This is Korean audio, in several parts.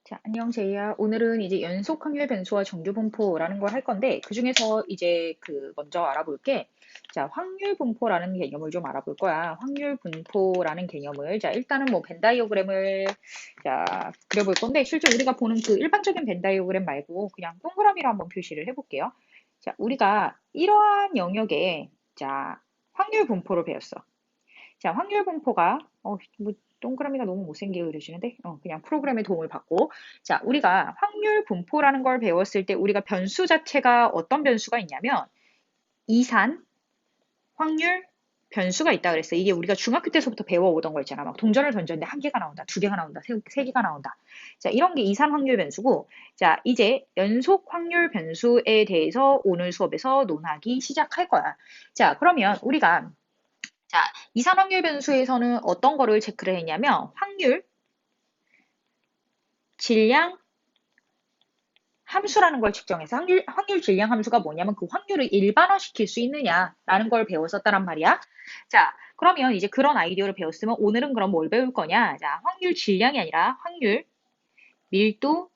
자, 안녕, 제이야. 오늘은 이제 연속 확률 변수와 정규 분포라는 걸 할 건데, 그 중에서 이제 먼저 알아볼게. 자, 확률 분포라는 개념을 좀 알아볼 거야. 확률 분포라는 개념을. 자, 일단은 뭐 벤 다이어그램을, 자, 그려볼 건데, 실제 우리가 보는 그 일반적인 벤 다이어그램 말고, 그냥 동그라미로 한번 표시를 해볼게요. 자, 우리가 이러한 영역에, 자, 확률 분포를 배웠어. 자, 확률 분포가, 뭐, 동그라미가 너무 못생기게 그려지는데? 그냥 프로그램의 도움을 받고. 자, 우리가 확률 분포라는 걸 배웠을 때 우리가 변수 자체가 어떤 변수가 있냐면, 이산, 확률, 변수가 있다 그랬어. 이게 우리가 중학교 때서부터 배워오던 거 있잖아. 막 동전을 던졌는데 한 개가 나온다, 두 개가 나온다, 세 개가 나온다. 자, 이런 게 이산 확률 변수고, 자, 이제 연속 확률 변수에 대해서 오늘 수업에서 논하기 시작할 거야. 자, 그러면 우리가 자, 이산확률 변수에서는 어떤 거를 체크를 했냐면 확률, 질량, 함수라는 걸 측정해서 확률 질량 함수가 뭐냐면 그 확률을 일반화시킬 수 있느냐라는 걸 배웠었단 말이야. 자, 그러면 이제 그런 아이디어를 배웠으면 오늘은 그럼 뭘 배울 거냐? 자, 확률 질량이 아니라 확률, 밀도,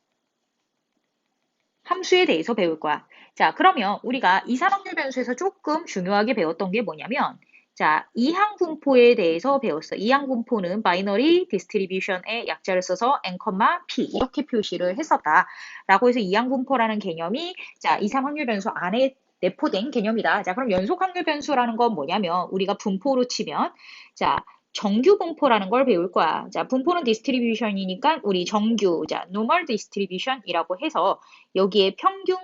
함수에 대해서 배울 거야. 자, 그러면 우리가 이산확률 변수에서 조금 중요하게 배웠던 게 뭐냐면 자, 이항분포에 대해서 배웠어. 이항분포는 바이너리 디스트리뷰션의 약자를 써서 n, p 이렇게 표시를 했었다. 라고 해서 이항분포라는 개념이 자, 이산확률 변수 안에 내포된 개념이다. 자, 그럼 연속확률 변수라는 건 뭐냐면 우리가 분포로 치면 자, 정규 분포라는 걸 배울 거야. 자, 분포는 디스트리뷰션이니까 우리 정규, 자, normal distribution이라고 해서 여기에 평균,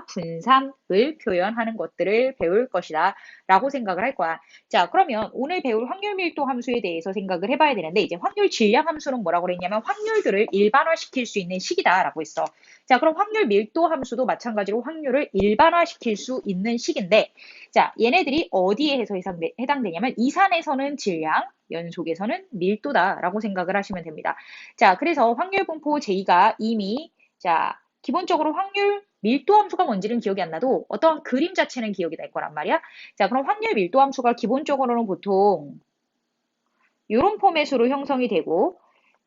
분산을 표현하는 것들을 배울 것이다. 라고 생각을 할 거야. 자, 그러면 오늘 배울 확률 밀도 함수에 대해서 생각을 해봐야 되는데, 이제 확률 질량 함수는 뭐라고 그랬냐면 확률들을 일반화시킬 수 있는 식이다라고 했어. 자, 그럼 확률 밀도 함수도 마찬가지로 확률을 일반화시킬 수 있는 식인데, 자, 얘네들이 어디에 해서 해당되냐면 이산에서는 질량, 연속에서는 밀도다라고 생각을 하시면 됩니다. 자, 그래서 확률 분포 J가 이미 자, 기본적으로 확률 밀도 함수가 뭔지는 기억이 안 나도 어떤 그림 자체는 기억이 날 거란 말이야. 자, 그럼 확률 밀도 함수가 기본적으로는 보통 이런 포맷으로 형성이 되고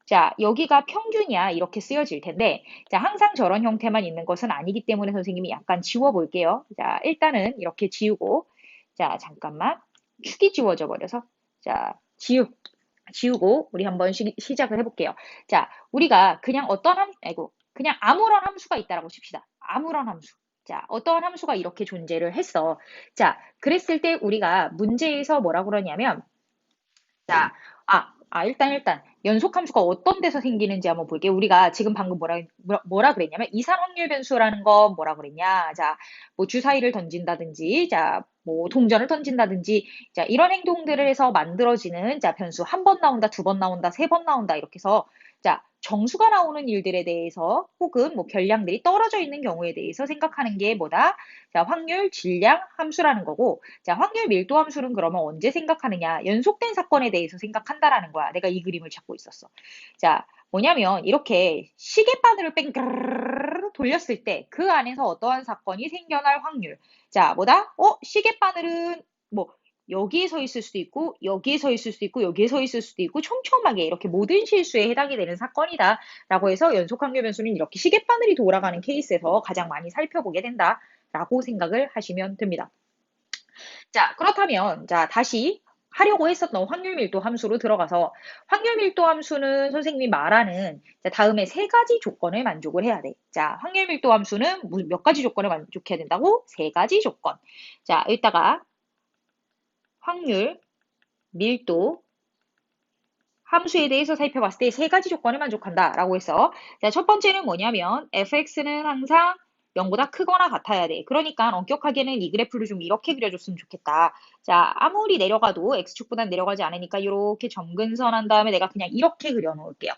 자, 여기가 평균이야. 이렇게 쓰여질 텐데, 자, 항상 저런 형태만 있는 것은 아니기 때문에 선생님이 약간 지워볼게요. 자, 일단은 이렇게 지우고, 자, 잠깐만. 축이 지워져 버려서, 자, 지우고, 우리 한번 시작을 해볼게요. 자, 우리가 그냥 그냥 아무런 함수가 있다라고 칩시다. 아무런 함수. 자, 어떠한 함수가 이렇게 존재를 했어. 자, 그랬을 때 우리가 문제에서 뭐라고 그러냐면, 자, 일단 연속 함수가 어떤 데서 생기는지 한번 볼게요. 우리가 지금 방금 뭐라 그랬냐면 이산 확률 변수라는 건 뭐라 그랬냐? 자, 뭐 주사위를 던진다든지, 자, 뭐 동전을 던진다든지, 자, 이런 행동들을 해서 만들어지는 자, 변수 한 번 나온다, 두 번 나온다, 세 번 나온다 이렇게 해서 자, 정수가 나오는 일들에 대해서 혹은 뭐 별량들이 떨어져 있는 경우에 대해서 생각하는 게 뭐다? 자, 확률, 질량, 함수라는 거고, 자, 확률 밀도 함수는 그러면 언제 생각하느냐? 연속된 사건에 대해서 생각한다라는 거야. 내가 이 그림을 찾고 있었어. 자, 뭐냐면 이렇게 시계바늘을 뺑 돌렸을 때 그 안에서 어떠한 사건이 생겨날 확률. 자, 뭐다? 시계바늘은 뭐 여기에 서 있을 수도 있고 여기에 서 있을 수도 있고 여기에 서 있을 수도 있고 촘촘하게 이렇게 모든 실수에 해당이 되는 사건이다 라고 해서 연속 확률 변수는 이렇게 시계바늘이 돌아가는 케이스에서 가장 많이 살펴보게 된다 라고 생각을 하시면 됩니다. 자, 그렇다면 자 다시 하려고 했었던 확률 밀도 함수로 들어가서 확률 밀도 함수는 선생님이 말하는 자, 다음에 세 가지 조건을 만족을 해야 돼. 자, 확률 밀도 함수는 몇 가지 조건을 만족해야 된다고? 세 가지 조건. 자, 여기다가 확률, 밀도, 함수에 대해서 살펴봤을 때 세 가지 조건을 만족한다라고 해서 자, 첫 번째는 뭐냐면 fx는 항상 0보다 크거나 같아야 돼. 그러니까 엄격하게는 이 그래프를 좀 이렇게 그려줬으면 좋겠다. 자, 아무리 내려가도 x축보단 내려가지 않으니까 이렇게 점근선 한 다음에 내가 그냥 이렇게 그려놓을게요.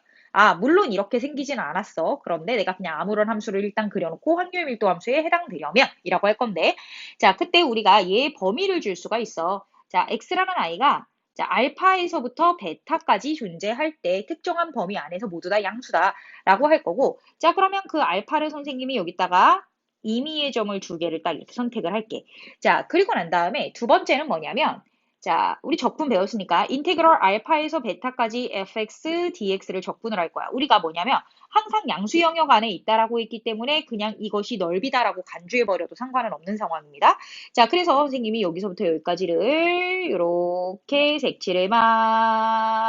물론 이렇게 생기진 않았어. 그런데 내가 그냥 아무런 함수를 일단 그려놓고 확률 밀도 함수에 해당되려면 이라고 할 건데 자, 그때 우리가 얘의 범위를 줄 수가 있어. 자, x라는 아이가 자, 알파에서부터 베타까지 존재할 때 특정한 범위 안에서 모두 다 양수다라고 할 거고 자, 그러면 그 알파를 선생님이 여기다가 임의의 점을 두 개를 딱 이렇게 선택을 할게. 자, 그리고 난 다음에 두 번째는 뭐냐면 자, 우리 적분 배웠으니까 인테그럴 알파에서 베타까지 fx, dx를 적분을 할 거야. 우리가 뭐냐면 항상 양수 영역 안에 있다라고 했기 때문에 그냥 이것이 넓이다라고 간주해버려도 상관은 없는 상황입니다. 자, 그래서 선생님이 여기서부터 여기까지를 이렇게 색칠을 막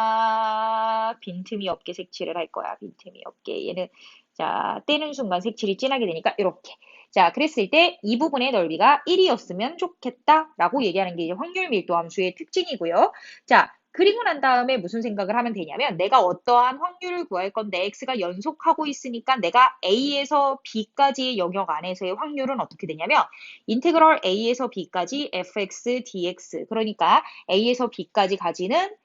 빈틈이 없게 색칠을 할 거야. 빈틈이 없게. 얘는 자, 떼는 순간 색칠이 진하게 되니까 이렇게. 자, 그랬을 때 이 부분의 넓이가 1이었으면 좋겠다라고 얘기하는 게 이제 확률 밀도 함수의 특징이고요. 자, 그리고 난 다음에 무슨 생각을 하면 되냐면 내가 어떠한 확률을 구할 건데 x가 연속하고 있으니까 내가 a에서 b까지의 영역 안에서의 확률은 어떻게 되냐면 인테그럴 a에서 b까지 fx dx 그러니까 a에서 b까지 가지는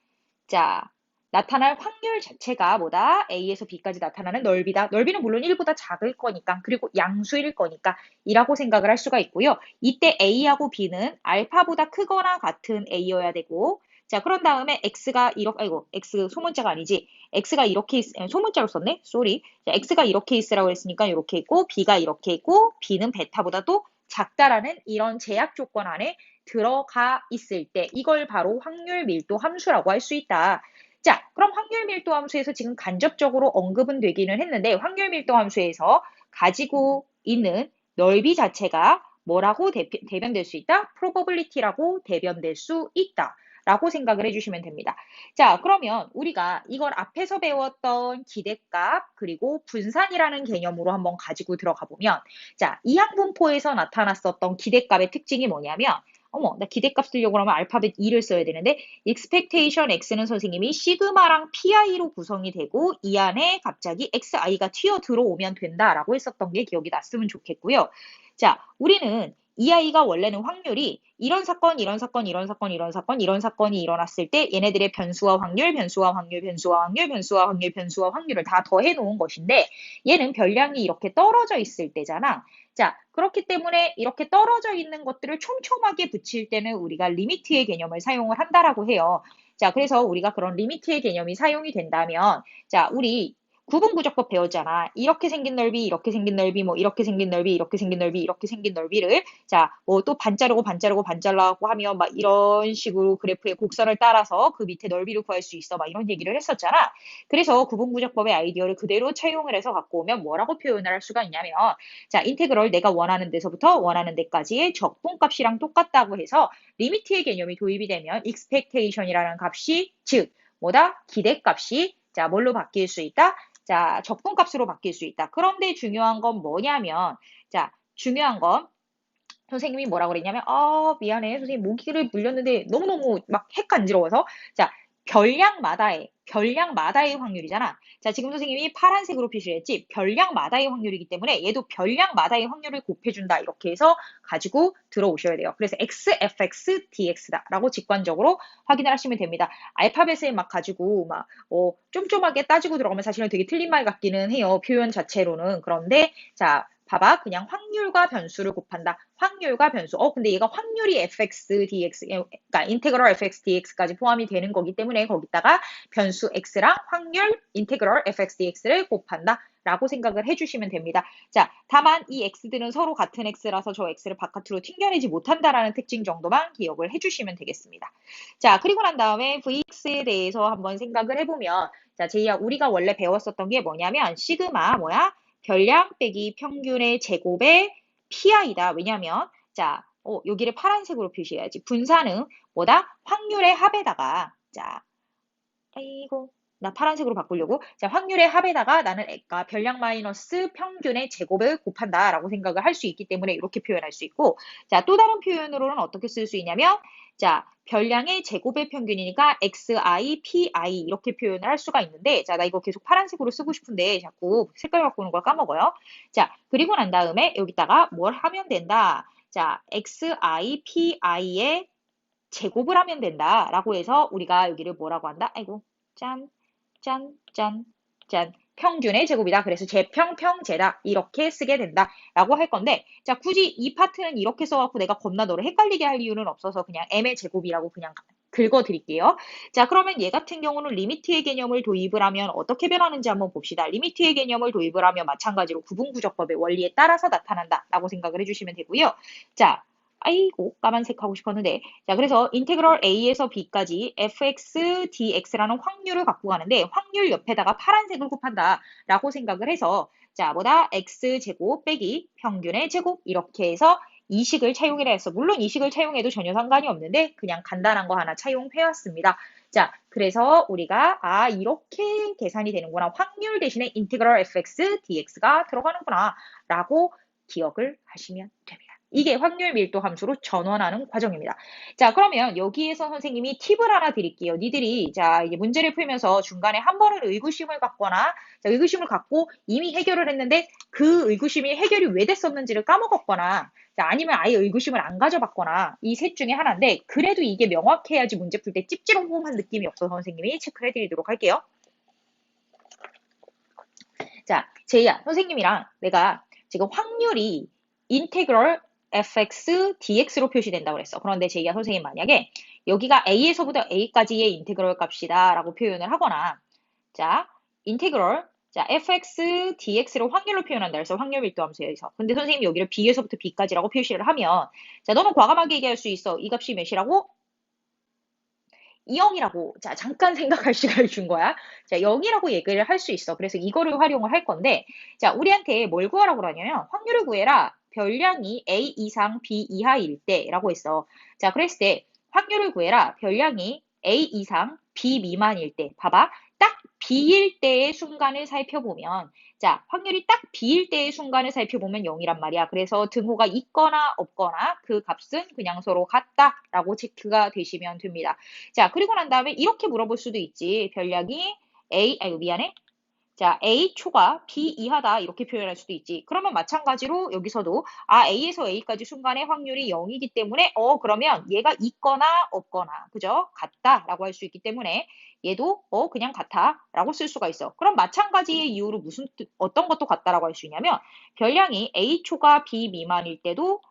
자, 나타날 확률 자체가 뭐다? A에서 B까지 나타나는 넓이다. 넓이는 물론 1보다 작을 거니까, 그리고 양수일 거니까, 이라고 생각을 할 수가 있고요. 이때 A하고 B는 알파보다 크거나 같은 A여야 되고, 자, 그런 다음에 X가 이렇게, 아이고, X 소문자가 아니지. X가 이렇게, 소문자로 썼네? 쏘리. 자, X가 이렇게 있으라고 했으니까 이렇게 있고, B가 이렇게 있고, B는 베타보다도 작다라는 이런 제약 조건 안에 들어가 있을 때 이걸 바로 확률 밀도 함수라고 할 수 있다. 자, 그럼 확률 밀도 함수에서 지금 간접적으로 언급은 되기는 했는데 확률 밀도 함수에서 가지고 있는 넓이 자체가 뭐라고 대변될 수 있다? probability라고 대변될 수 있다. 라고 생각을 해주시면 됩니다. 자, 그러면 우리가 이걸 앞에서 배웠던 기대값 그리고 분산이라는 개념으로 한번 가지고 들어가 보면 자, 이항분포에서 나타났었던 기대값의 특징이 뭐냐면 어머, 나 기대값 쓰려고 그러면 알파벳 2를 써야 되는데 expectation x는 선생님이 시그마랑 pi로 구성이 되고 이 안에 갑자기 xi가 튀어 들어오면 된다라고 했었던 게 기억이 났으면 좋겠고요. 자, 우리는 이 아이가 원래는 확률이 이런 사건, 이런 사건, 이런 사건, 이런 사건, 이런 사건이 일어났을 때 얘네들의 변수와 확률, 변수와 확률, 변수와 확률, 변수와 확률, 변수와 확률을 다 더해 놓은 것인데 얘는 별량이 이렇게 떨어져 있을 때잖아. 자, 그렇기 때문에 이렇게 떨어져 있는 것들을 촘촘하게 붙일 때는 우리가 리미트의 개념을 사용을 한다라고 해요. 자, 그래서 우리가 그런 리미트의 개념이 사용이 된다면, 자, 우리 구분구조법 배웠잖아. 이렇게 생긴 넓이, 이렇게 생긴 넓이, 뭐 이렇게 생긴 넓이, 이렇게 생긴 넓이, 이렇게 생긴 넓이를 자, 뭐 또 반자르고 반자르고 반자르고 하면 막 이런 식으로 그래프의 곡선을 따라서 그 밑에 넓이를 구할 수 있어. 막 이런 얘기를 했었잖아. 그래서 구분구조법의 아이디어를 그대로 차용을 해서 갖고 오면 뭐라고 표현을 할 수가 있냐면 자, 인테그럴 내가 원하는 데서부터 원하는 데까지의 적분값이랑 똑같다고 해서 리미트의 개념이 도입이 되면 expectation이라는 값이 즉 뭐다? 기대값이 자, 뭘로 바뀔 수 있다? 자, 적분값으로 바뀔 수 있다. 그런데 중요한 건 뭐냐면, 자, 중요한 건 선생님이 뭐라고 그랬냐면, 미안해. 선생님 모기를 물렸는데 너무너무 막 핵간지러워서. 자, 별량마다의 확률이잖아. 자, 지금 선생님이 파란색으로 표시를 했지. 별량마다의 확률이기 때문에 얘도 별량마다의 확률을 곱해준다. 이렇게 해서 가지고 들어오셔야 돼요. 그래서 xfx dx다. 라고 직관적으로 확인을 하시면 됩니다. 알파벳을 막 가지고 막, 쫌쫌하게 따지고 들어가면 사실은 되게 틀린 말 같기는 해요. 표현 자체로는. 그런데, 자, 봐봐. 그냥 확률과 변수를 곱한다. 확률과 변수. 근데 얘가 확률이 fx, dx, 그러니까 인테그럴 fx, dx까지 포함이 되는 거기 때문에 거기다가 변수 x랑 확률 인테그럴 fx, dx를 곱한다. 라고 생각을 해주시면 됩니다. 자, 다만 이 x들은 서로 같은 x라서 저 x를 바깥으로 튕겨내지 못한다라는 특징 정도만 기억을 해주시면 되겠습니다. 자, 그리고 난 다음에 vx에 대해서 한번 생각을 해보면 자, 제이야, 우리가 원래 배웠었던 게 뭐냐면 시그마 뭐야? 별량 빼기 평균의 제곱의 PI다. 왜냐면 자, 여기를 파란색으로 표시해야지. 분산은 뭐다? 확률의 합에다가 자, 아이고 나 파란색으로 바꾸려고. 자, 확률의 합에다가 나는 별량 마이너스 평균의 제곱을 곱한다 라고 생각을 할 수 있기 때문에 이렇게 표현할 수 있고 자, 또 다른 표현으로는 어떻게 쓸 수 있냐면 자, 별량의 제곱의 평균이니까 xi, pi 이렇게 표현을 할 수가 있는데 자, 나 이거 계속 파란색으로 쓰고 싶은데 자꾸 색깔 바꾸는 걸 까먹어요. 자, 그리고 난 다음에 여기다가 뭘 하면 된다. 자, xi, pi의 제곱을 하면 된다라고 해서 우리가 여기를 뭐라고 한다? 아이고, 짠, 짠, 짠, 짠. 평균의 제곱이다. 그래서 제평평제다. 이렇게 쓰게 된다라고 할 건데 자, 굳이 이 파트는 이렇게 써갖고 내가 겁나 너를 헷갈리게 할 이유는 없어서 그냥 m의 제곱이라고 그냥 긁어드릴게요. 자, 그러면 얘 같은 경우는 리미트의 개념을 도입을 하면 어떻게 변하는지 한번 봅시다. 리미트의 개념을 도입을 하면 마찬가지로 구분구조법의 원리에 따라서 나타난다라고 생각을 해주시면 되고요. 자, 아이고, 까만색 하고 싶었는데. 자, 그래서 인테그럴 A에서 B까지 fx dx라는 확률을 갖고 가는데, 확률 옆에다가 파란색을 곱한다 라고 생각을 해서, 자, 뭐다? x제곱 빼기 평균의 제곱 이렇게 해서 이식을 차용이라 했어. 물론 이식을 차용해도 전혀 상관이 없는데 그냥 간단한 거 하나 차용해 왔습니다. 자, 그래서 우리가 이렇게 계산이 되는구나. 확률 대신에 인티그럴 fx dx가 들어가는구나 라고 기억을 하시면 됩니다. 이게 확률 밀도 함수로 전환하는 과정입니다. 자, 그러면 여기에서 선생님이 팁을 하나 드릴게요. 니들이 자, 이제 문제를 풀면서 중간에 한 번은 의구심을 갖거나 자, 의구심을 갖고 이미 해결을 했는데 그 의구심이 해결이 왜 됐었는지를 까먹었거나 자, 아니면 아예 의구심을 안 가져봤거나 이 셋 중에 하나인데 그래도 이게 명확해야지 문제 풀 때 찝찝한 느낌이 없어서 선생님이 체크를 해드리도록 할게요. 자, 제이야, 선생님이랑 내가 지금 확률이 인테그럴 fx dx로 표시된다고 그랬어. 그런데 제이야, 선생님 만약에 여기가 a에서부터 a까지의 인테그럴 값이다 라고 표현을 하거나 자, 인테그럴 자, fx dx를 확률로 표현한다 그래서 확률 밀도 함수에서. 근데 선생님이 여기를 b에서부터 b까지라고 표시를 하면 자, 너는 과감하게 얘기할 수 있어. 이 값이 몇이라고? 0이라고 자 잠깐 생각할 시간을 준 거야. 자 0이라고 얘기를 할 수 있어. 그래서 이거를 활용을 할 건데 자 우리한테 뭘 구하라고 그러냐면 확률을 구해라. 별량이 A 이상 B 이하일 때라고 했어. 자 그랬을 때 확률을 구해라. 별량이 A 이상 B 미만일 때 봐봐. 딱 B일 때의 순간을 살펴보면 자, 확률이 딱 B일 때의 순간을 살펴보면 0이란 말이야. 그래서 등호가 있거나 없거나 그 값은 그냥 서로 같다라고 체크가 되시면 됩니다. 자, 그리고 난 다음에 이렇게 물어볼 수도 있지. 별량이 아이고, 미안해. 자, A 초가 B 이하다 이렇게 표현할 수도 있지. 그러면 마찬가지로 여기서도 A에서 A까지 순간의 확률이 0이기 때문에 그러면 얘가 있거나 없거나 그죠? 같다라고 할 수 있기 때문에 얘도 그냥 같아라고 쓸 수가 있어. 그럼 마찬가지의 이유로 어떤 것도 같다라고 할 수 있냐면 별량이 A 초가 B 미만일 때도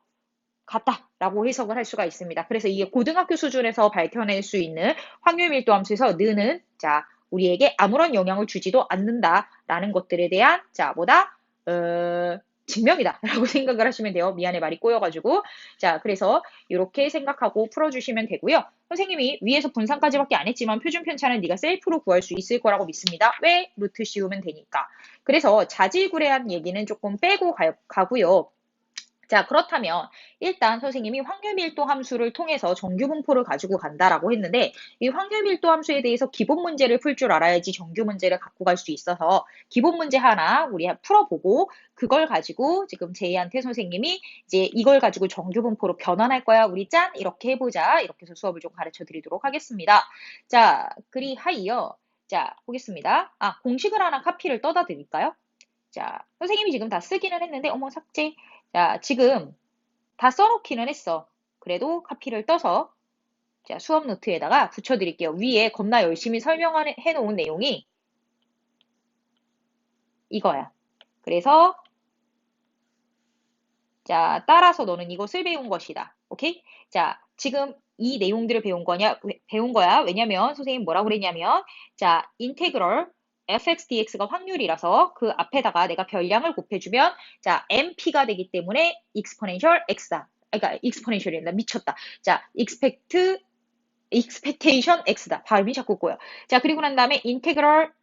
같다라고 해석을 할 수가 있습니다. 그래서 이게 고등학교 수준에서 밝혀낼 수 있는 확률 밀도 함수에서 느는 자 우리에게 아무런 영향을 주지도 않는다라는 것들에 대한 자 뭐다 증명이다 라고 생각을 하시면 돼요. 미안해 말이 꼬여가지고 자 그래서 이렇게 생각하고 풀어주시면 되고요. 선생님이 위에서 분산까지밖에 안 했지만 표준 편차는 네가 셀프로 구할 수 있을 거라고 믿습니다. 왜? 루트 씌우면 되니까. 그래서 자질구레한 얘기는 조금 빼고 가고요. 자, 그렇다면 일단 선생님이 확률밀도 함수를 통해서 정규분포를 가지고 간다라고 했는데 이 확률밀도 함수에 대해서 기본 문제를 풀 줄 알아야지 정규 문제를 갖고 갈 수 있어서 기본 문제 하나 우리 풀어보고 그걸 가지고 지금 제이한테 선생님이 이제 이걸 가지고 정규분포로 변환할 거야. 우리 짠 이렇게 해보자. 이렇게 해서 수업을 좀 가르쳐 드리도록 하겠습니다. 자, 그리하여 자, 보겠습니다. 공식을 하나 카피를 떠다 드릴까요? 자, 선생님이 지금 다 쓰기는 했는데 어머 삭제. 자, 지금 다 써놓기는 했어. 그래도 카피를 떠서 자, 수업 노트에다가 붙여드릴게요. 위에 겁나 열심히 설명해 놓은 내용이 이거야. 그래서 자, 따라서 너는 이것을 배운 것이다. 오케이? 자, 지금 이 내용들을 배운 거야. 왜냐면 선생님 뭐라고 그랬냐면 자, 인테그럴 fx dx가 확률이라서 그 앞에다가 내가 별량을 곱해주면 자 mp가 되기 때문에 exponential x다. 그러니까 exponential이란다. 미쳤다. 자 expectation x다. 발음이 자꾸 꼬여. 자 그리고 난 다음에 인테그럴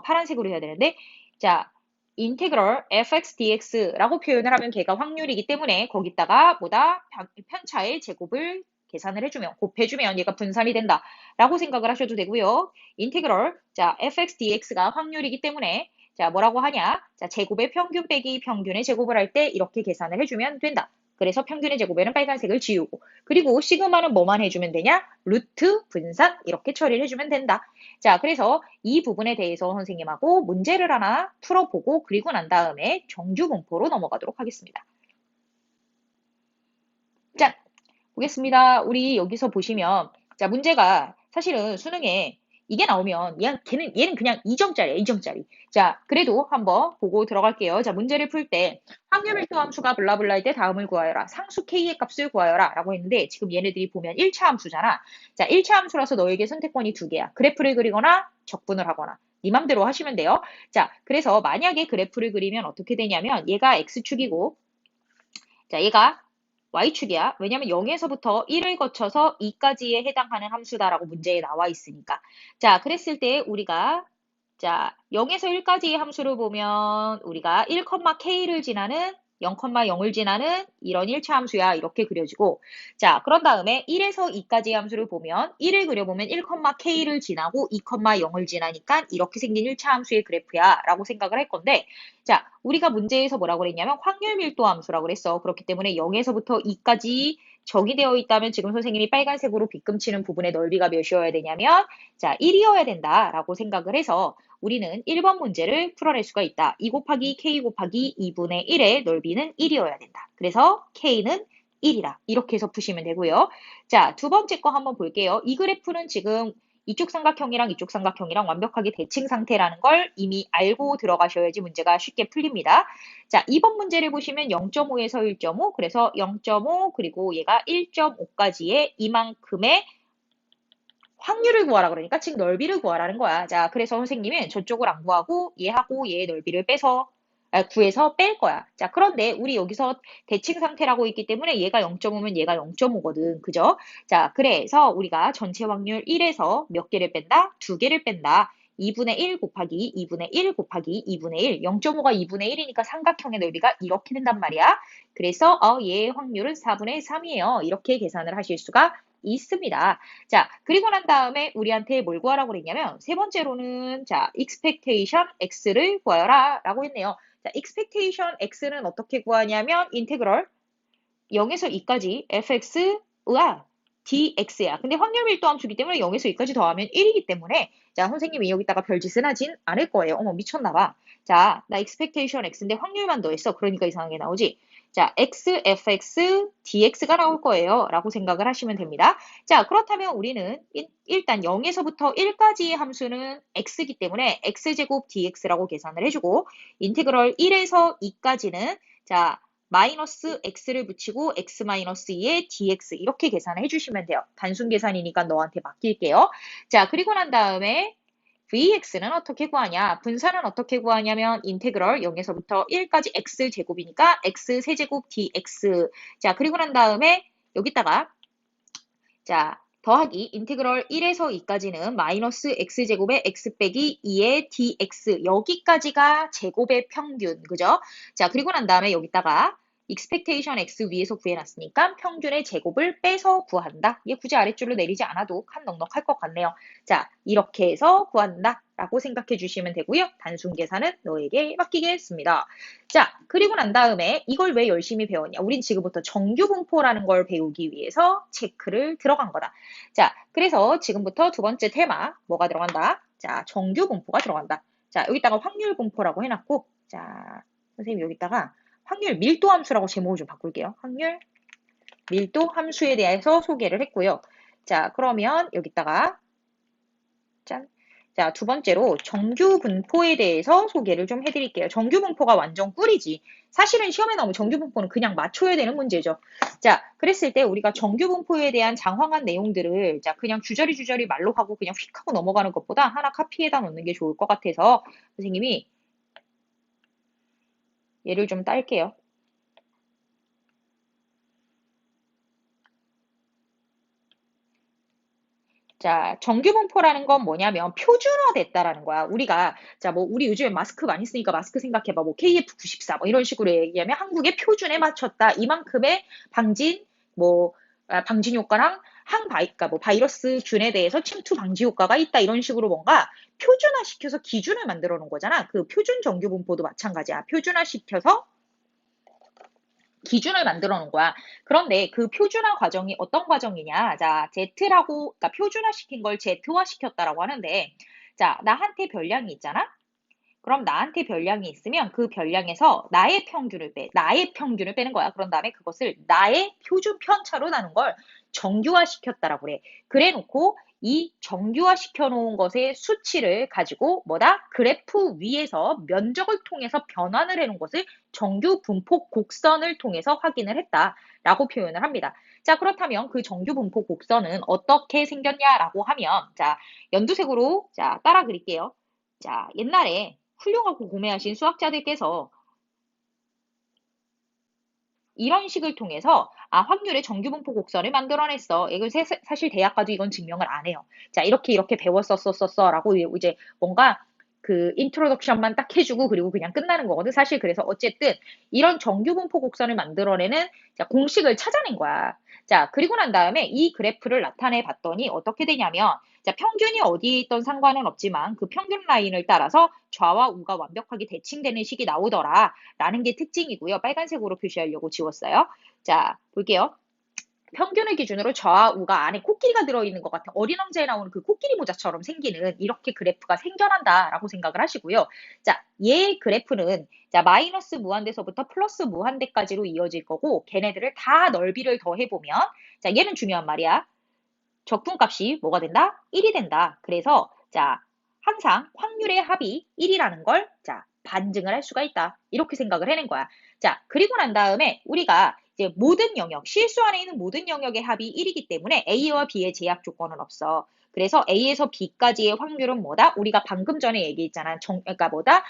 파란색으로 해야 되는데 자 인테그럴 fx dx라고 표현을 하면 걔가 확률이기 때문에 거기다가 뭐다 편차의 제곱을 계산을 해주면 곱해주면 얘가 분산이 된다 라고 생각을 하셔도 되고요. 인테그럴 자 fx dx가 확률이기 때문에 자 뭐라고 하냐 자 제곱의 평균 빼기 평균의 제곱을 할 때 이렇게 계산을 해주면 된다. 그래서 평균의 제곱에는 빨간색을 지우고 그리고 시그마는 뭐만 해주면 되냐 루트 분산 이렇게 처리를 해주면 된다. 자 그래서 이 부분에 대해서 선생님하고 문제를 하나 풀어보고 그리고 난 다음에 정규분포로 넘어가도록 하겠습니다. 짠! 보겠습니다. 우리 여기서 보시면 자 문제가 사실은 수능에 이게 나오면 얘는 그냥 2점짜리야. 2점짜리. 자 그래도 한번 보고 들어갈게요. 자 문제를 풀 때 확률 밀도 함수가 블라블라일 때 다음을 구하여라. 상수 k의 값을 구하여라 라고 했는데 지금 얘네들이 보면 1차 함수잖아. 자 1차 함수라서 너에게 선택권이 두 개야. 그래프를 그리거나 적분을 하거나 네 맘대로 하시면 돼요. 자 그래서 만약에 그래프를 그리면 어떻게 되냐면 얘가 x축이고 자 얘가 y축이야. 왜냐면 0에서부터 1을 거쳐서 2까지에 해당하는 함수다라고 문제에 나와 있으니까. 자, 그랬을 때 우리가 자, 0에서 1까지의 함수를 보면 우리가 1,k를 지나는 0,0을 지나는 이런 1차 함수야. 이렇게 그려지고 자, 그런 다음에 1에서 2까지의 함수를 보면 1을 그려보면 1,k를 지나고 2,0을 지나니까 이렇게 생긴 1차 함수의 그래프야 라고 생각을 할 건데 자, 우리가 문제에서 뭐라고 그랬냐면 확률 밀도 함수라고 그랬어. 그렇기 때문에 0에서부터 2까지 적이 되어 있다면 지금 선생님이 빨간색으로 빗금치는 부분의 넓이가 몇이어야 되냐면 자, 1이어야 된다라고 생각을 해서 우리는 1번 문제를 풀어낼 수가 있다. 2 곱하기 k 곱하기 2분의 1의 넓이는 1이어야 된다. 그래서 k는 1이다. 이렇게 해서 푸시면 되고요. 자, 두 번째 거 한번 볼게요. 이 그래프는 지금 이쪽 삼각형이랑 이쪽 삼각형이랑 완벽하게 대칭 상태라는 걸 이미 알고 들어가셔야지 문제가 쉽게 풀립니다. 자, 2번 문제를 보시면 0.5에서 1.5, 그래서 0.5 그리고 얘가 1.5까지의 이만큼의 확률을 구하라 그러니까 즉 넓이를 구하라는 거야. 자, 그래서 선생님은 저쪽을 안 구하고 얘하고 얘의 넓이를 구해서 뺄 거야. 자, 그런데 우리 여기서 대칭 상태라고 있기 때문에 얘가 0.5면 얘가 0.5거든. 그죠? 자, 그래서 우리가 전체 확률 1에서 몇 개를 뺀다? 2개를 뺀다. 2분의 1 곱하기 2분의 1 곱하기 2분의 1. 0.5가 2분의 1이니까 삼각형의 넓이가 이렇게 된단 말이야. 그래서 얘의 확률은 4분의 3이에요. 이렇게 계산을 하실 수가 있습니다. 자, 그리고 난 다음에 우리한테 뭘 구하라고 그랬냐면 세 번째로는 자, expectation x를 구하여라 라고 했네요. 자, expectation x는 어떻게 구하냐면 인테그럴 0에서 2까지 fx와 dx야. 근데 확률 밀도 함수이기 때문에 0에서 2까지 더하면 1이기 때문에 자, 선생님이 여기다가 별짓은 하진 않을 거예요. 어머, 미쳤나 봐. 자, 나 expectation x인데 확률만 더했어. 그러니까 이상하게 나오지. 자, x, fx, dx가 나올 거예요. 라고 생각을 하시면 됩니다. 자, 그렇다면 우리는 일단 0에서부터 1까지의 함수는 x이기 때문에 x제곱 dx라고 계산을 해주고 인테그럴 1에서 2까지는 자, 마이너스 x를 붙이고 x 마이너스 2의 dx 이렇게 계산을 해주시면 돼요. 단순 계산이니까 너한테 맡길게요. 자, 그리고 난 다음에 vx는 어떻게 구하냐? 분산은 어떻게 구하냐면 인테그럴 0에서부터 1까지 x제곱이니까 x 세제곱 dx. 자, 그리고 난 다음에 여기다가 자, 더하기 인테그럴 1에서 2까지는 마이너스 x제곱의 x 빼기 2의 dx 여기까지가 제곱의 평균 그죠? 자, 그리고 난 다음에 여기다가 expectation x 위에서 구해놨으니까 평균의 제곱을 빼서 구한다. 얘 굳이 아래줄로 내리지 않아도 칸 넉넉할 것 같네요. 자, 이렇게 해서 구한다 라고 생각해 주시면 되고요. 단순 계산은 너에게 맡기겠습니다. 자, 그리고 난 다음에 이걸 왜 열심히 배웠냐? 우린 지금부터 정규분포라는 걸 배우기 위해서 체크를 들어간 거다. 자, 그래서 지금부터 두 번째 테마 뭐가 들어간다? 자, 정규분포가 들어간다. 자, 여기다가 확률분포라고 해놨고 자, 선생님 여기다가 확률 밀도 함수라고 제목을 좀 바꿀게요. 확률 밀도 함수에 대해서 소개를 했고요. 자, 그러면 여기다가 짠. 자, 두 번째로 정규분포에 대해서 소개를 좀 해드릴게요. 정규분포가 완전 꿀이지. 사실은 시험에 나오면 정규분포는 그냥 맞춰야 되는 문제죠. 자, 그랬을 때 우리가 정규분포에 대한 장황한 내용들을 자, 그냥 주저리 말로 하고 그냥 휙 하고 넘어가는 것보다 하나 카피에다 놓는 게 좋을 것 같아서 선생님이 얘를 좀 딸게요. 자, 정규분포라는 건 뭐냐면 표준화됐다라는 거야. 우리가 자, 뭐 우리 요즘에 마스크 많이 쓰니까 마스크 생각해봐. 뭐 KF94 뭐 이런 식으로 얘기하면 한국의 표준에 맞췄다. 이만큼의 방진 효과랑 그러니까 뭐 바이러스균에 대해서 침투 방지 효과가 있다. 이런 식으로 뭔가 표준화시켜서 기준을 만들어 놓은 거잖아. 그 표준 정규분포도 마찬가지야. 표준화시켜서 기준을 만들어 놓은 거야. 그런데 그 표준화 과정이 어떤 과정이냐? 자, 그러니까 표준화 시킨 걸 Z화 시켰다라고 하는데, 자, 나한테 별량이 있잖아? 그럼 나한테 별량이 있으면 그 별량에서 나의 평균을 빼는 거야. 그런 다음에 그것을 나의 표준 편차로 나눈 걸 정규화 시켰다라고 그래. 그래 놓고 이 정규화 시켜놓은 것의 수치를 가지고 그래프 위에서 면적을 통해서 변환을 해놓은 것을 정규 분포 곡선을 통해서 확인을 했다라고 표현을 합니다. 자, 그렇다면 그 정규 분포 곡선은 어떻게 생겼냐라고 하면 자, 연두색으로 자, 따라 그릴게요. 자, 옛날에 훌륭하고 고매하신 수학자들께서 이런 식을 통해서 확률의 정규분포 곡선을 만들어냈어. 이거 사실 대학 가도 이건 증명을 안 해요. 자, 이렇게 배웠었어라고 이제 뭔가 그 인트로덕션만 딱 해주고 그리고 그냥 끝나는 거거든. 사실 그래서 어쨌든 이런 정규분포 곡선을 만들어내는 자, 공식을 찾아낸 거야. 자, 그리고 난 다음에 이 그래프를 나타내 봤더니 어떻게 되냐면 자, 평균이 어디에 있던 상관은 없지만 그 평균 라인을 따라서 좌와 우가 완벽하게 대칭되는 식이 나오더라. 라는 게 특징이고요. 빨간색으로 표시하려고 지웠어요. 자, 볼게요. 평균을 기준으로 좌와 우가 안에 코끼리가 들어있는 것 같은 어린 왕자에 나오는 그 코끼리 모자처럼 생기는 이렇게 그래프가 생겨난다라고 생각을 하시고요. 자, 얘 그래프는 자, 마이너스 무한대서부터 플러스 무한대까지로 이어질 거고 걔네들을 다 넓이를 더해보면 자, 얘는 중요한 말이야. 적분값이 뭐가 된다? 1이 된다. 그래서 자, 항상 확률의 합이 1이라는 걸 자, 반증을 할 수가 있다. 이렇게 생각을 해낸 거야. 자, 그리고 난 다음에 우리가 이제 모든 영역, 실수 안에 있는 모든 영역의 합이 1이기 때문에 A와 B의 제약 조건은 없어. 그래서 A에서 B까지의 확률은 뭐다? 우리가 방금 전에 얘기했잖아. 그러니까 뭐다?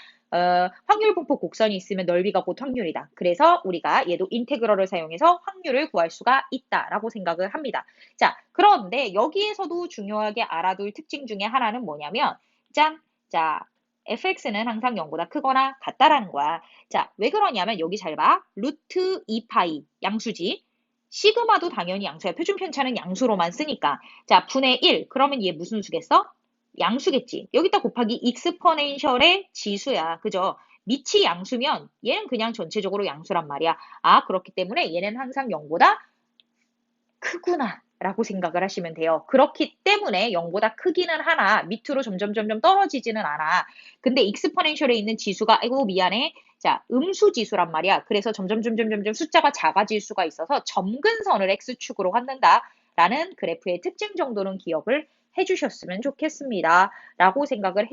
확률 분포 곡선이 있으면 넓이가 곧 확률이다. 그래서 우리가 얘도 인테그럴을 사용해서 확률을 구할 수가 있다라고 생각을 합니다. 자, 그런데 여기에서도 중요하게 알아둘 특징 중에 하나는 뭐냐면 짠! 자, fx는 항상 0보다 크거나 같다라는 거야. 자, 왜 그러냐면 여기 잘 봐. 루트 2파이 양수지. 시그마도 당연히 양수야. 표준 편차는 양수로만 쓰니까. 자, 분의 1. 그러면 얘 무슨 수겠어? 양수겠지. 여기다 곱하기 익스포넨셜의 지수야. 그죠? 밑이 양수면 얘는 그냥 전체적으로 양수란 말이야. 그렇기 때문에 얘는 항상 0보다 크구나 라고 생각을 하시면 돼요. 그렇기 때문에 0보다 크기는 하나 밑으로 점점 떨어지지는 않아. 근데 익스포넨셜에 있는 지수가 아이고 미안해. 자, 음수 지수란 말이야. 그래서 점점 숫자가 작아질 수가 있어서 점근선을 x축으로 갖는다 라는 그래프의 특징 정도는 기억을 해주셨으면 좋겠습니다. 라고 생각을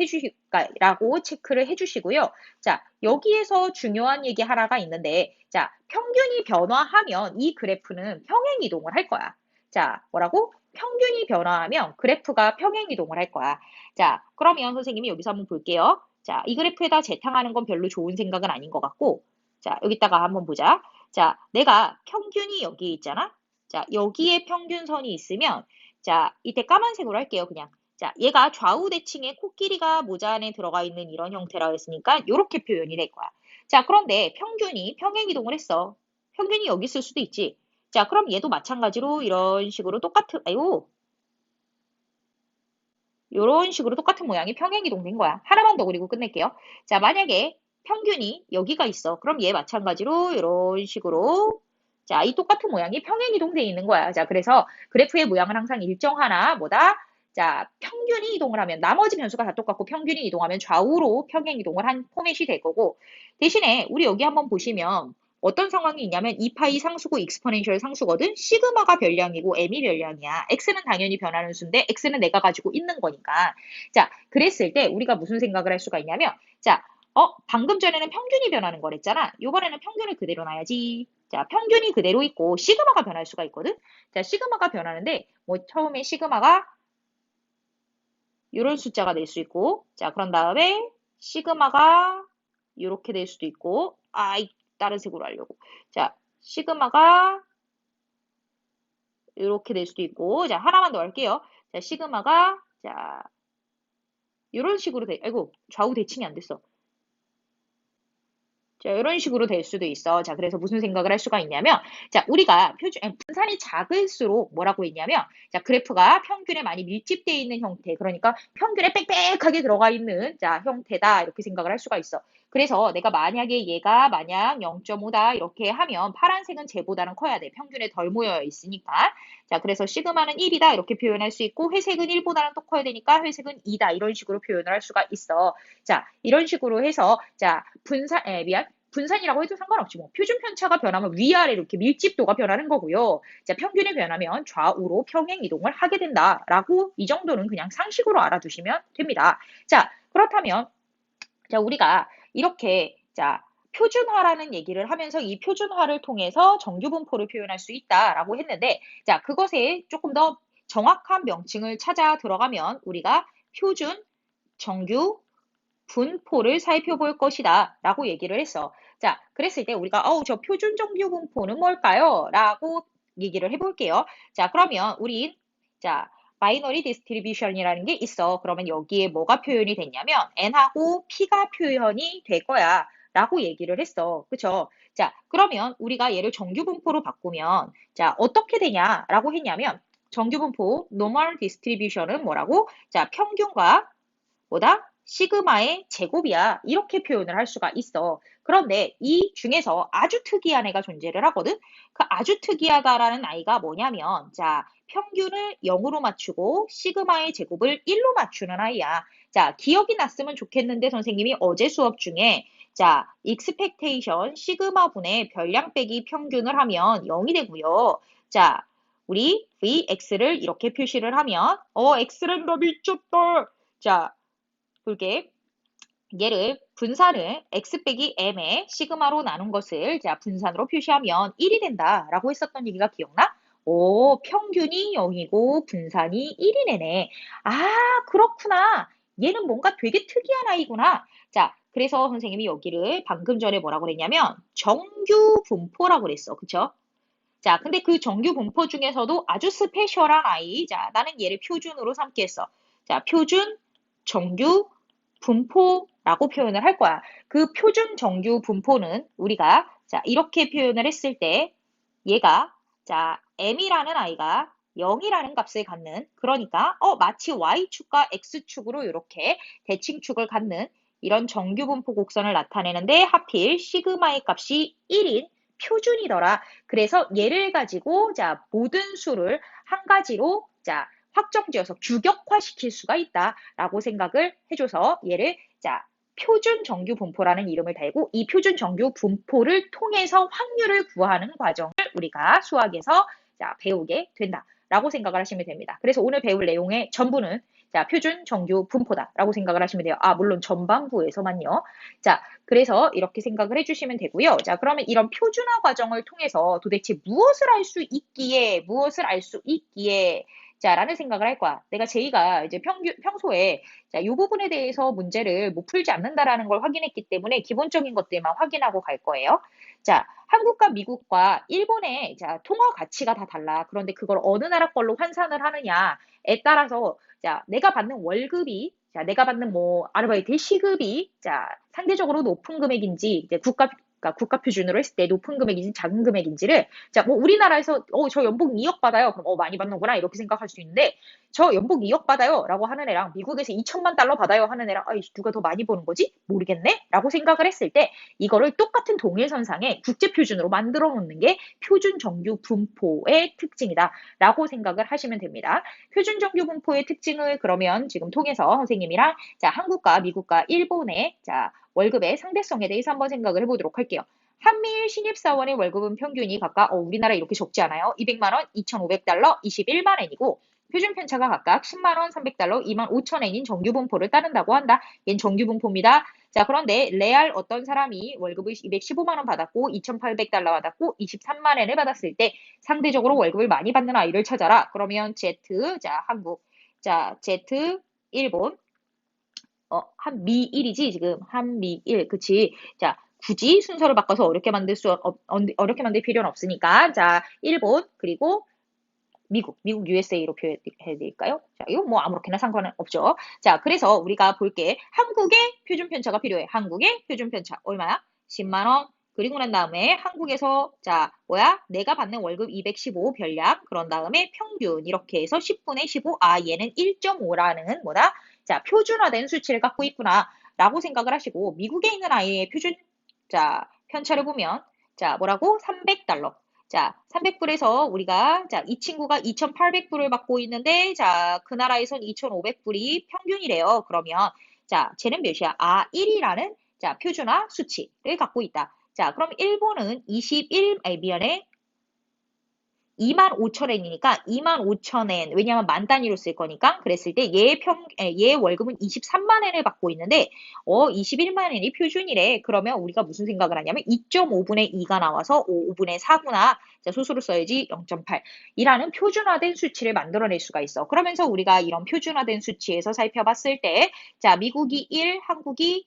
라고 체크를 해주시고요. 자, 여기에서 중요한 얘기 하나가 있는데, 자, 평균이 변화하면 이 그래프는 평행 이동을 할 거야. 자, 뭐라고? 평균이 변화하면 그래프가 평행 이동을 할 거야. 자, 그러면 선생님이 여기서 한번 볼게요. 자, 이 그래프에다 재탕하는 건 별로 좋은 생각은 아닌 것 같고, 자, 여기다가 한번 보자. 자, 내가 평균이 여기 있잖아? 자, 여기에 평균선이 있으면, 자, 이때 까만색으로 할게요, 그냥. 자, 얘가 좌우 대칭에 코끼리가 모자 안에 들어가 있는 이런 형태라고 했으니까, 이렇게 표현이 될 거야. 자, 그런데 평균이 평행 이동을 했어. 평균이 여기 있을 수도 있지. 자, 그럼 얘도 마찬가지로 이런 식으로 이런 식으로 똑같은 모양이 평행 이동된 거야. 하나만 더 그리고 끝낼게요. 자, 만약에 평균이 여기가 있어. 그럼 얘 마찬가지로 이런 식으로 자, 이 똑같은 모양이 평행 이동돼 있는 거야. 자, 그래서 그래프의 모양은 항상 일정하나 뭐다? 자, 평균이 이동을 하면 나머지 변수가 다 똑같고 평균이 이동하면 좌우로 평행 이동을 한 포맷이 될 거고 대신에 우리 여기 한번 보시면 어떤 상황이 있냐면 2파이 상수고 익스포넨셜 상수거든. 시그마가 별량이고 m이 별량이야. x는 당연히 변하는 수인데 x는 내가 가지고 있는 거니까. 자, 그랬을 때 우리가 무슨 생각을 할 수가 있냐면 자, 방금 전에는 평균이 변하는 거랬잖아. 이번에는 평균을 그대로 놔야지. 자, 평균이 그대로 있고 시그마가 변할 수가 있거든. 자, 시그마가 변하는데 뭐 처음에 시그마가 이런 숫자가 될 수 있고 자, 그런 다음에 시그마가 이렇게 될 수도 있고 다른 색으로 하려고. 자, 시그마가 이렇게 될 수도 있고 자, 하나만 더 할게요. 자, 시그마가 자, 이런 식으로 아이고, 좌우 대칭이 안 됐어. 자, 이런 식으로 될 수도 있어. 자, 그래서 무슨 생각을 할 수가 있냐면, 자, 우리가 분산이 작을수록 뭐라고 했냐면, 자, 그래프가 평균에 많이 밀집되어 있는 형태, 그러니까 평균에 빽빽하게 들어가 있는, 자, 형태다. 이렇게 생각을 할 수가 있어. 그래서 내가 만약에 얘가 만약 0.5다 이렇게 하면 파란색은 쟤보다는 커야 돼. 평균에 덜 모여 있으니까. 자, 그래서 시그마는 1이다 이렇게 표현할 수 있고 회색은 1보다는 또 커야 되니까 회색은 2다 이런 식으로 표현을 할 수가 있어. 자, 이런 식으로 해서 자, 분산이라고 해도 상관없지 뭐. 표준 편차가 변하면 위아래로 이렇게 밀집도가 변하는 거고요. 자, 평균이 변하면 좌우로 평행 이동을 하게 된다라고 이 정도는 그냥 상식으로 알아두시면 됩니다. 자, 그렇다면 자, 우리가 이렇게 자, 표준화라는 얘기를 하면서 이 표준화를 통해서 정규분포를 표현할 수 있다라고 했는데 자, 그것에 조금 더 정확한 명칭을 찾아 들어가면 우리가 표준, 정규, 분포를 살펴볼 것이다 라고 얘기를 했어. 자, 그랬을 때 우리가 저 표준 정규 분포는 뭘까요? 라고 얘기를 해볼게요. 자, 그러면 우린 자, 바이너리 디스트리뷰션이라는 게 있어. 그러면 여기에 뭐가 표현이 됐냐면 n하고 p가 표현이 될 거야 라고 얘기를 했어. 그쵸? 자, 그러면 우리가 얘를 정규 분포로 바꾸면 자, 어떻게 되냐라고 했냐면 정규 분포 normal distribution은 뭐라고? 자, 평균과 뭐다? 시그마의 제곱이야. 이렇게 표현을 할 수가 있어. 그런데 이 중에서 아주 특이한 애가 존재를 하거든? 그 아주 특이하다라는 아이가 뭐냐면, 자, 평균을 0으로 맞추고 시그마의 제곱을 1로 맞추는 아이야. 자, 기억이 났으면 좋겠는데 선생님이 어제 수업 중에 자, expectation 시그마 분의 별량 빼기 평균을 하면 0이 되고요. 자, 우리 Vx를 이렇게 표시를 하면 X는 더 미쳤다. 자, 그게 얘를 분산을 x 빼기 m의 시그마로 나눈 것을 자 분산으로 표시하면 1이 된다라고 했었던 얘기가 기억나? 오, 평균이 0이고 분산이 1이네네. 아, 그렇구나. 얘는 뭔가 되게 특이한 아이구나. 자, 그래서 선생님이 여기를 방금 전에 뭐라고 그랬냐면 정규 분포라고 그랬어. 그쵸? 자, 근데 그 정규 분포 중에서도 아주 스페셜한 아이. 자, 나는 얘를 표준으로 삼겠어. 자, 표준, 정규, 분포라고 표현을 할 거야. 그 표준 정규 분포는 우리가 자, 이렇게 표현을 했을 때 얘가 자, m이라는 아이가 0이라는 값을 갖는 그러니까 마치 y축과 x축으로 이렇게 대칭축을 갖는 이런 정규 분포 곡선을 나타내는데 하필 시그마의 값이 1인 표준이더라. 그래서 얘를 가지고 자, 모든 수를 한 가지로 자, 확정지어서 규격화시킬 수가 있다라고 생각을 해줘서 얘를 자, 표준 정규 분포라는 이름을 달고 이 표준 정규 분포를 통해서 확률을 구하는 과정을 우리가 수학에서 자, 배우게 된다라고 생각을 하시면 됩니다. 그래서 오늘 배울 내용의 전부는 자, 표준 정규 분포다라고 생각을 하시면 돼요. 아, 물론 전반부에서만요. 자, 그래서 이렇게 생각을 해주시면 되고요. 자, 그러면 이런 표준화 과정을 통해서 도대체 무엇을 알 수 있기에, 무엇을 알 수 있기에, 자, 라는 생각을 할 거야. 내가 제이가 이제 평소에 자, 이 부분에 대해서 문제를 못 풀지 않는다라는 걸 확인했기 때문에 기본적인 것들만 확인하고 갈 거예요. 자, 한국과 미국과 일본의 자, 통화 가치가 다 달라. 그런데 그걸 어느 나라 걸로 환산을 하느냐에 따라서 자, 내가 받는 월급이 자, 내가 받는 뭐 아르바이트 시급이 자, 상대적으로 높은 금액인지 이제 그러니까 국가 표준으로 했을 때 높은 금액인지 작은 금액인지를 자, 뭐 우리나라에서 저 연봉 2억 받아요. 그럼 많이 받는구나 이렇게 생각할 수 있는데 저 연봉 2억 받아요 라고 하는 애랑 미국에서 2천만 달러 받아요 하는 애랑 아이 누가 더 많이 버는 거지? 모르겠네? 라고 생각을 했을 때 이거를 똑같은 동일선상에 국제표준으로 만들어 놓는 게 표준 정규 분포의 특징이다 라고 생각을 하시면 됩니다. 표준 정규 분포의 특징을 그러면 지금 통해서 선생님이랑 자 한국과 미국과 일본의 자 월급의 상대성에 대해서 한번 생각을 해보도록 할게요. 한미일 신입사원의 월급은 평균이 각각 우리나라 이렇게 적지 않아요? 200만 원, 2,500달러, 21만 엔이고 표준 편차가 각각 10만 원, 300달러, 2만 5천 엔인 정규 분포를 따른다고 한다. 얜 정규 분포입니다. 자, 그런데 레알 어떤 사람이 월급을 215만 원 받았고 2,800달러 받았고 23만 엔을 받았을 때 상대적으로 월급을 많이 받는 아이를 찾아라. 그러면 Z, 자, 한국, 자, Z, 일본, 한미일이지 지금 한미일 그치 자 굳이 순서를 바꿔서 어렵게 만들 필요는 없으니까 자 일본 그리고 미국 USA로 표현해 드릴까요? 자 이거 뭐 아무렇게나 상관은 없죠. 자 그래서 우리가 볼게 한국의 표준 편차가 필요해. 한국의 표준 편차 얼마야? 10만 원. 그리고 난 다음에 한국에서 자 뭐야? 내가 받는 월급 215 별량 그런 다음에 평균 이렇게 해서 10분의 15 아 얘는 1.5라는 뭐다? 자 표준화된 수치를 갖고 있구나 라고 생각을 하시고 미국에 있는 아이의 표준 자 편차를 보면 자 뭐라고? 300달러 자 300불에서 우리가 자 이 친구가 2,800불을 받고 있는데 자 그 나라에선 2,500불이 평균이래요. 그러면 자 쟤는 몇이야? 아 1이라는 자 표준화 수치를 갖고 있다. 자 그럼 일본은 21 아니 미안해 25,000엔이니까 25,000엔. 왜냐하면 만 단위로 쓸 거니까. 그랬을 때 얘 월급은 23만 엔을 받고 있는데 21만 엔이 표준이래. 그러면 우리가 무슨 생각을 하냐면 2.5분의 2가 나와서 5분의 4구나. 자, 소수로 써야지 0.8. 이라는 표준화된 수치를 만들어낼 수가 있어. 그러면서 우리가 이런 표준화된 수치에서 살펴봤을 때 자, 미국이 1, 한국이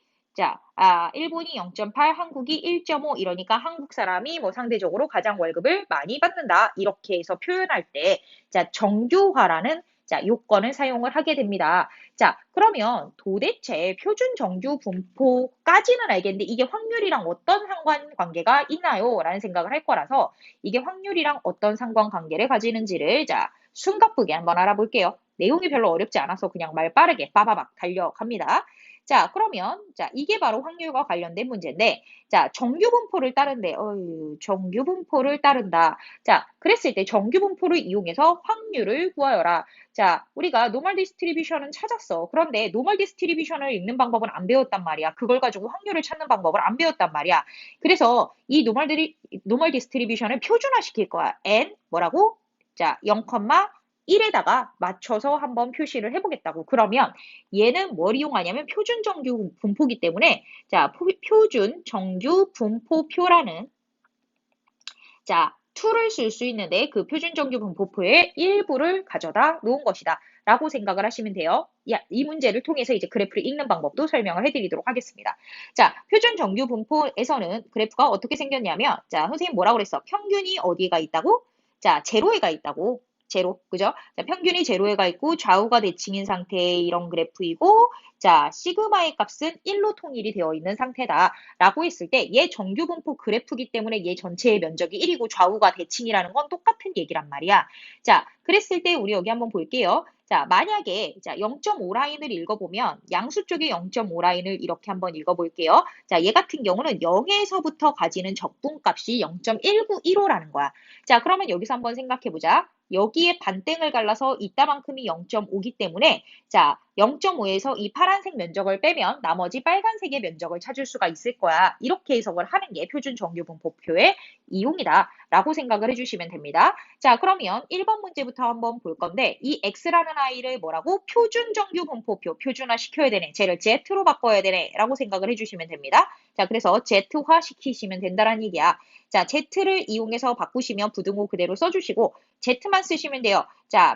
일본이 0.8, 한국이 1.5 이러니까 한국 사람이 뭐 상대적으로 가장 월급을 많이 받는다. 이렇게 해서 표현할 때, 정규화라는 요건을 사용을 하게 됩니다. 자, 그러면 도대체 표준 정규 분포까지는 알겠는데 이게 확률이랑 어떤 상관관계가 있나요? 라는 생각을 할 거라서 이게 확률이랑 어떤 상관관계를 가지는지를 숨가쁘게 한번 알아볼게요. 내용이 별로 어렵지 않아서 그냥 말 빠르게 빠바박 달려갑니다. 자, 그러면, 이게 바로 확률과 관련된 문제인데, 정규분포를 따른대. 정규분포를 따른다. 자, 그랬을 때 정규분포를 이용해서 확률을 구하여라. 자, 우리가 노멀 디스트리뷰션은 찾았어. 그런데 노멀 디스트리뷰션을 읽는 방법은 안 배웠단 말이야. 그걸 가지고 확률을 찾는 방법을 안 배웠단 말이야. 그래서 이 노멀 디스트리뷰션을 표준화시킬 거야. n 뭐라고? 0,1에다가 맞춰서 한번 표시를 해보겠다고. 그러면 얘는 뭘 이용하냐면 표준 정규 분포기 때문에 표준 정규 분포표라는 툴을 쓸 수 있는데 그 표준 정규 분포표의 일부를 가져다 놓은 것이다. 라고 생각을 하시면 돼요. 이 문제를 통해서 이제 그래프를 읽는 방법도 설명을 해드리도록 하겠습니다. 표준 정규 분포에서는 그래프가 어떻게 생겼냐면, 선생님 뭐라고 그랬어? 평균이 어디가 있다고? 제로에가 있다고. 제로, 그죠? 평균이 제로에가 있고 좌우가 대칭인 상태의 이런 그래프이고, 시그마의 값은 1로 통일이 되어 있는 상태다. 라고 했을 때 얘 정규 분포 그래프기 때문에 얘 전체의 면적이 1이고 좌우가 대칭이라는 건 똑같은 얘기란 말이야. 그랬을 때 우리 여기 한번 볼게요. 만약에 0.5 라인을 읽어보면 양수 쪽에 0.5 라인을 이렇게 한번 읽어볼게요. 얘 같은 경우는 0에서부터 가지는 적분값이 0.1915라는 거야. 그러면 여기서 한번 생각해보자. 여기에 반땡을 갈라서 이따만큼이 0.5기 때문에 0.5에서 이 파란색 면적을 빼면 나머지 빨간색의 면적을 찾을 수가 있을 거야. 이렇게 해석을 하는 게 표준 정규분포표의 이용이다. 라고 생각을 해주시면 됩니다. 그러면 1번 문제부터 한번 볼 건데 이 x라는 아이를 뭐라고? 표준 정규분포표, 표준화 시켜야 되네. 쟤를 z로 바꿔야 되네. 라고 생각을 해주시면 됩니다. 그래서 z화 시키시면 된다는 얘기야. z를 이용해서 바꾸시면 부등호 그대로 써주시고 z만 쓰시면 돼요.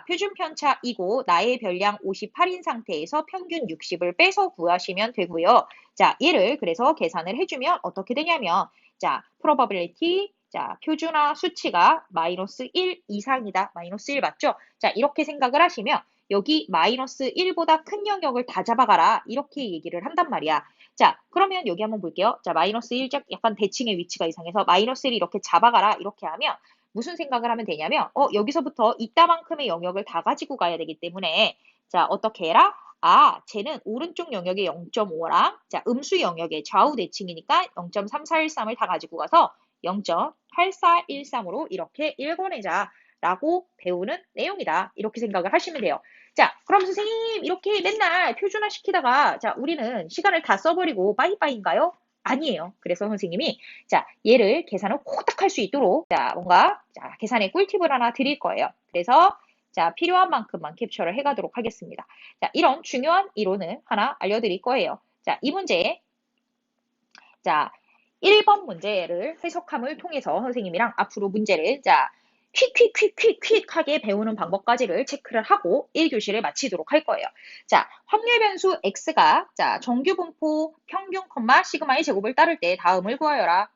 표준 편차이고 나의 별량 58인 상태에서 평균 60을 빼서 구하시면 되고요. 얘를 그래서 계산을 해주면 어떻게 되냐면 probability 표준화 수치가 마이너스 1 이상이다. 마이너스 1 맞죠? 이렇게 생각을 하시면 여기 마이너스 1보다 큰 영역을 다 잡아가라. 이렇게 얘기를 한단 말이야. 그러면 여기 한번 볼게요. 마이너스 1 약간 대칭의 위치가 이상해서 마이너스 1 이렇게 잡아가라. 이렇게 하면 무슨 생각을 하면 되냐면 여기서부터 이따만큼의 영역을 다 가지고 가야 되기 때문에 어떻게 해라? 쟤는 오른쪽 영역의 0.5랑 음수 영역의 좌우 대칭이니까 0.3413을 다 가지고 가서 0.8413으로 이렇게 읽어내자 라고 배우는 내용이다. 이렇게 생각을 하시면 돼요. 그럼 선생님 이렇게 맨날 표준화 시키다가 우리는 시간을 다 써버리고 빠이빠이인가요? 아니에요. 그래서 선생님이 얘를 계산을 호딱 할 수 있도록 뭔가 계산의 꿀팁을 하나 드릴 거예요. 그래서 필요한 만큼만 캡처를 해가도록 하겠습니다. 이런 중요한 이론을 하나 알려드릴 거예요. 이 문제에 1번 문제를 해석함을 통해서 선생님이랑 앞으로 문제를 퀵하게 배우는 방법까지를 체크를 하고 1교시를 마치도록 할 거예요. 확률 변수 x가 정규분포 평균, 시그마의 제곱을 따를 때 다음을 구하여라.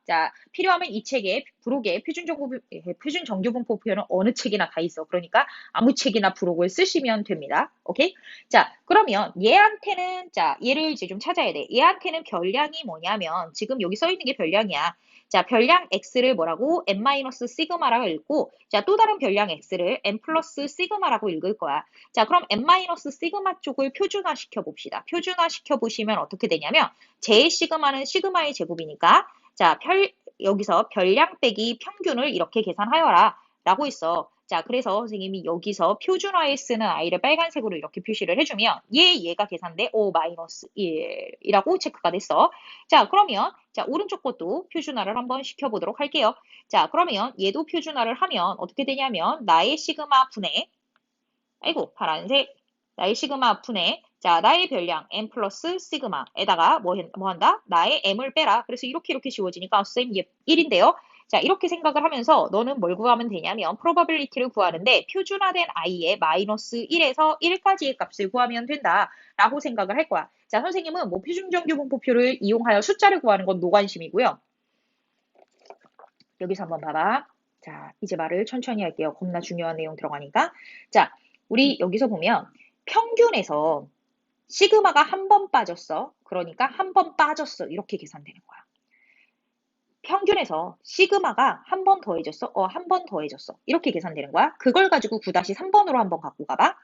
필요하면 이 책에 부록에 표준 정규분포표는 어느 책이나 다 있어. 그러니까 아무 책이나 부록을 쓰시면 됩니다. 오케이? 그러면 얘한테는 얘를 이제 좀 찾아야 돼. 얘한테는 별량이 뭐냐면 지금 여기 써 있는 게 별량이야. 별량 x를 뭐라고? n-시그마라고 읽고 또 다른 별량 x를 n 플러스 시그마라고 읽을 거야. 그럼 n-시그마 쪽을 표준화시켜 봅시다. 표준화시켜 보시면 어떻게 되냐면 제 시그마는 시그마의 제곱이니까 여기서 별량 빼기 평균을 이렇게 계산하여라 라고 있어. 자, 그래서 선생님이 여기서 표준화에 쓰는 i를 빨간색으로 이렇게 표시를 해주면 얘가 계산돼. 마이너스 1이라고 체크가 됐어. 자, 그러면 자, 오른쪽 것도 표준화를 한번 시켜보도록 할게요. 자, 그러면 얘도 표준화를 하면 어떻게 되냐면 나의 시그마 분의 아이고 파란색 나의 시그마 분의 자, 나의 별량 m 플러스 시그마에다가 뭐 한다? 나의 m을 빼라. 그래서 이렇게 지워지니까 선생님 1인데요. 자, 이렇게 생각을 하면서 너는 뭘 구하면 되냐면 probability를 구하는데 표준화된 i의 마이너스 1에서 1까지의 값을 구하면 된다라고 생각을 할 거야. 자, 선생님은 뭐 표준정규분포표를 이용하여 숫자를 구하는 건 노관심이고요. 여기서 한번 봐봐. 자, 이제 말을 천천히 할게요. 겁나 중요한 내용 들어가니까. 자, 우리 여기서 보면 평균에서 시그마가 한 번 빠졌어. 그러니까 한 번 빠졌어. 이렇게 계산되는 거야. 평균에서 시그마가 한 번 더해졌어. 한 번 더해졌어. 이렇게 계산되는 거야. 그걸 가지고 9-3번으로 한번 갖고 가봐.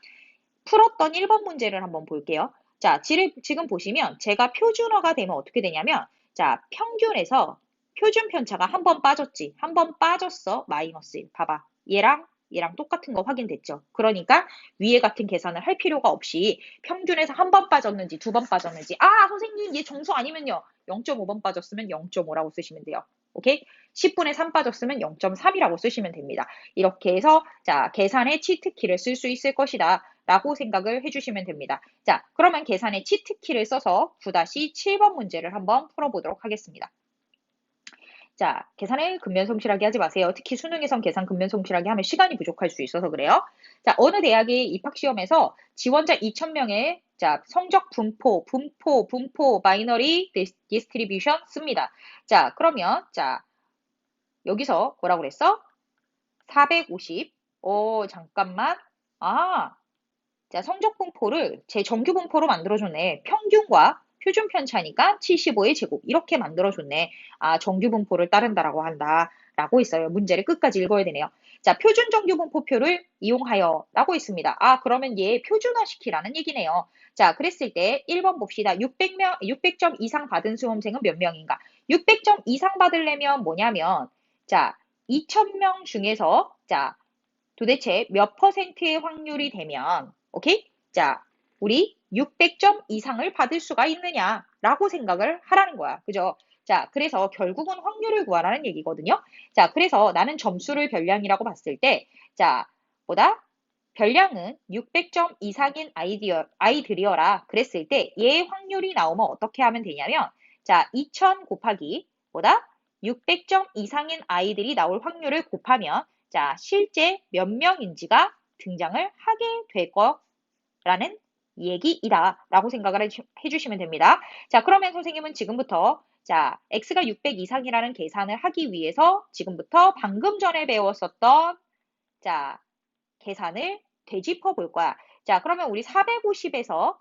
풀었던 1번 문제를 한번 볼게요. 자, 지금 보시면 제가 표준어가 되면 어떻게 되냐면 자, 평균에서 표준 편차가 한 번 빠졌지. 한 번 빠졌어. 마이너스 1. 봐봐. 얘랑 똑같은 거 확인됐죠. 그러니까 위에 같은 계산을 할 필요가 없이 평균에서 한 번 빠졌는지 두 번 빠졌는지 선생님 얘 정수 아니면요. 0.5번 빠졌으면 0.5라고 쓰시면 돼요. 오케이? 10분의 3 빠졌으면 0.3이라고 쓰시면 됩니다. 이렇게 해서 자, 계산의 치트키를 쓸 수 있을 것이다. 라고 생각을 해주시면 됩니다. 자, 그러면 계산의 치트키를 써서 9-7번 문제를 한번 풀어보도록 하겠습니다. 자, 계산을 근면성실하게 하지 마세요. 특히 수능에선 계산 근면성실하게 하면 시간이 부족할 수 있어서 그래요. 자, 어느 대학의 입학시험에서 지원자 2,000명의 자, 성적 분포, 바이너리 디스트리뷰션 씁니다. 자, 그러면 자, 여기서 뭐라고 그랬어? 450. 잠깐만. 자, 성적 분포를 제 정규 분포로 만들어줬네. 평균과 표준 편차니까 75의 제곱 이렇게 만들어줬네. 정규 분포를 따른다라고 한다. 라고 있어요. 문제를 끝까지 읽어야 되네요. 자, 표준 정규 분포표를 이용하여 라고 있습니다. 그러면 얘 표준화시키라는 얘기네요. 자, 그랬을 때 1번 봅시다. 600점 이상 받은 수험생은 몇 명인가? 600점 이상 받으려면 뭐냐면 자, 2,000명 중에서 자, 도대체 몇 퍼센트의 확률이 되면 오케이? 자, 우리 600점 이상을 받을 수가 있느냐라고 생각을 하라는 거야. 그죠? 자, 그래서 결국은 확률을 구하라는 얘기거든요. 자, 그래서 나는 점수를 별량이라고 봤을 때, 자, 별량은 600점 이상인 아이들이어라. 그랬을 때 얘의 확률이 나오면 어떻게 하면 되냐면, 자, 2000 곱하기 600점 이상인 아이들이 나올 확률을 곱하면, 자, 실제 몇 명인지가 등장을 하게 될 거라는 얘기이다 라고 생각을 해주시면 됩니다. 자, 그러면 선생님은 지금부터 자, x가 600 이상이라는 계산을 하기 위해서 지금부터 방금 전에 배웠었던 자, 계산을 되짚어 볼 거야. 자, 그러면 우리 450에서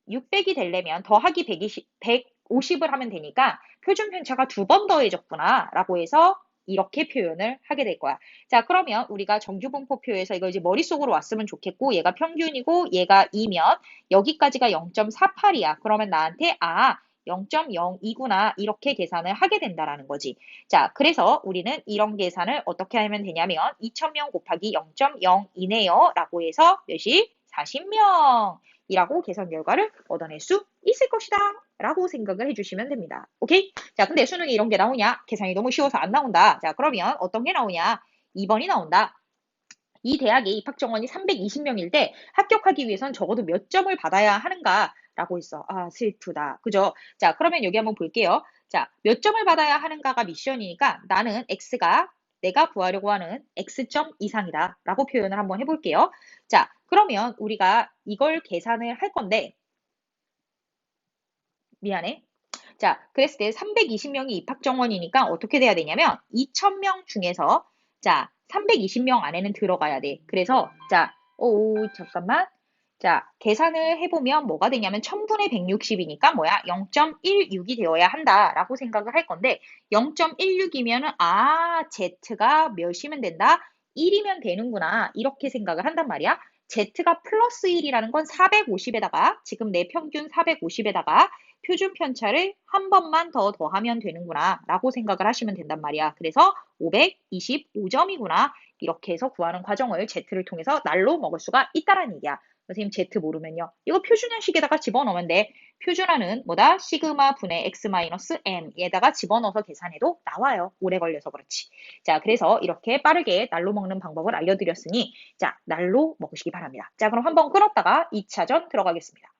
600이 되려면 더하기 150을 하면 되니까 표준 편차가 두 번 더해졌구나 라고 해서 이렇게 표현을 하게 될 거야. 자, 그러면 우리가 정규분포표에서 이거 이제 머릿속으로 왔으면 좋겠고 얘가 평균이고 얘가 2면 여기까지가 0.48이야. 그러면 나한테 0.02구나 이렇게 계산을 하게 된다라는 거지. 자, 그래서 우리는 이런 계산을 어떻게 하면 되냐면 2,000명 곱하기 0.02네요 라고 해서 몇이? 40명 이라고 계산 결과를 얻어낼 수 있을 것이다 라고 생각을 해주시면 됩니다. 오케이? 자, 근데 수능에 이런 게 나오냐? 계산이 너무 쉬워서 안 나온다. 자, 그러면 어떤 게 나오냐? 2번이 나온다. 이 대학에 입학 정원이 320명일 때 합격하기 위해선 적어도 몇 점을 받아야 하는가? 라고 있어. 슬프다. 그죠? 자, 그러면 여기 한번 볼게요. 자, 몇 점을 받아야 하는가가 미션이니까 나는 X가 내가 구하려고 하는 X점 이상이다. 라고 표현을 한번 해볼게요. 자, 그러면 우리가 이걸 계산을 할 건데, 미안해. 자, 그랬을 때 320명이 입학 정원이니까 어떻게 돼야 되냐면 2,000명 중에서 자, 320명 안에는 들어가야 돼. 그래서 자, 잠깐만. 자, 계산을 해보면 뭐가 되냐면 1000분의 160이니까 뭐야? 0.16이 되어야 한다라고 생각을 할 건데 0.16이면은 Z가 몇이면 된다? 1이면 되는구나. 이렇게 생각을 한단 말이야. Z가 플러스 1이라는 건 450에다가 지금 내 평균 450에다가 표준 편차를 한 번만 더 더하면 되는구나 라고 생각을 하시면 된단 말이야. 그래서 525점이구나. 이렇게 해서 구하는 과정을 Z를 통해서 날로 먹을 수가 있다라는 얘기야. 선생님 Z 모르면요. 이거 표준형식에다가 집어넣으면 돼. 표준화는 뭐다? 시그마 분의 x 마이너스 m에다가 집어넣어서 계산해도 나와요. 오래 걸려서 그렇지. 자, 그래서 이렇게 빠르게 날로 먹는 방법을 알려드렸으니 자, 날로 먹으시기 바랍니다. 자, 그럼 한번 끊었다가 2차전 들어가겠습니다.